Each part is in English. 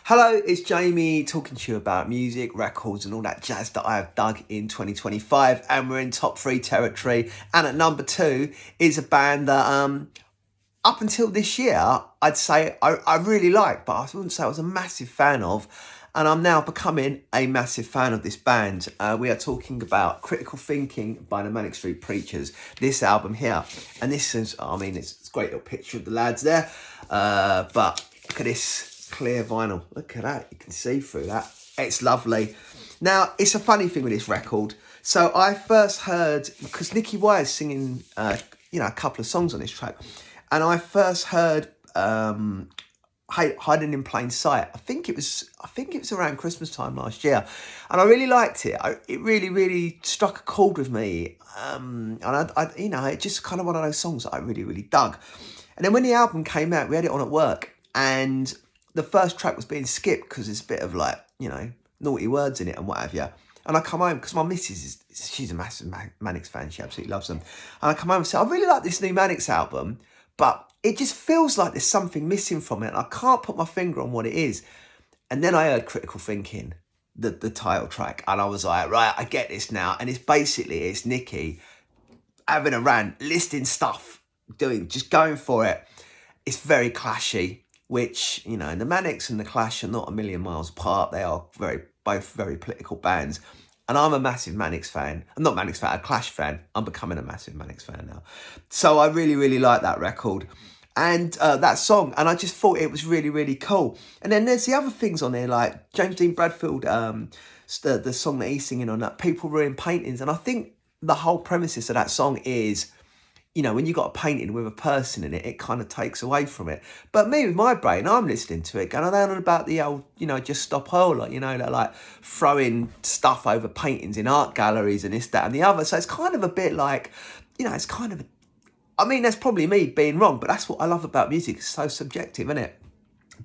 Hello, it's Jamie talking to you about music, records and all that jazz that I have dug in 2025, and we're in top 3 territory. And at number 2 is a band that up until this year I'd say I really liked, but I wouldn't say I was a massive fan of, and I'm now becoming a massive fan of this band. We are talking about Critical Thinking by the Manic Street Preachers, this album here. And this is, it's a great little picture of the lads there, but look at this clear vinyl. Look at that, you can see through that. It's lovely. Now, it's a funny thing with this record. So I first heard, because Nicky Wire's singing a couple of songs on this track, and I first heard Hiding in Plain Sight. I think it was around Christmas time last year, and I really liked it. It really struck a chord with me, and I it's just kind of one of those songs that I really dug. And then when the album came out, we had it on at work, and the first track was being skipped because there's a bit of naughty words in it and what have you. And I come home, because my missus, she's a massive Manics fan, she absolutely loves them. And I come home and say, I really like this new Manics album, but it just feels like there's something missing from it, and I can't put my finger on what it is. And then I heard Critical Thinking, the title track, and I was like, right, I get this now. And it's Nicky having a rant, listing stuff, just going for it. It's very clashy, which, the Manics and the Clash are not a million miles apart. They are both very political bands. And I'm a massive Manics fan. I'm not Manics fan, a Clash fan. I'm becoming a massive Manics fan now. So I really like that record and that song. And I just thought it was really cool. And then there's the other things on there, like James Dean Bradfield, the song that he's singing on that, People Ruin Paintings. And I think the whole premises of that song is, when you got a painting with a person in it, it kind of takes away from it. But me, with my brain, I'm listening to it, going on about the old, just stop all, like throwing stuff over paintings in art galleries and this, that and the other. So it's kind of a bit like, it's kind of, that's probably me being wrong, but that's what I love about music. It's so subjective, isn't it?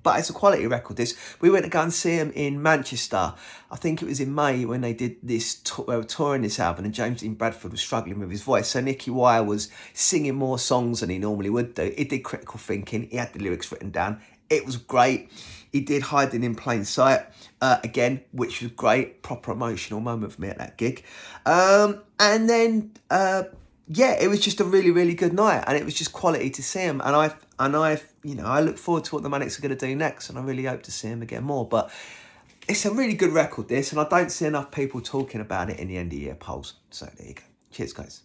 But it's a quality record, this. We went to go and see them in Manchester. I think it was in May when they did this, they were touring this album, and James Dean Bradford was struggling with his voice. So Nicky Wire was singing more songs than he normally would do. He did Critical Thinking. He had the lyrics written down. It was great. He did Hiding in Plain Sight, again, which was great. Proper emotional moment for me at that gig. And then... it was just a really good night, and it was just quality to see him. And I look forward to what the Manics are going to do next, and I really hope to see him again more. But it's a really good record, this, and I don't see enough people talking about it in the end of year polls. So there you go. Cheers, guys.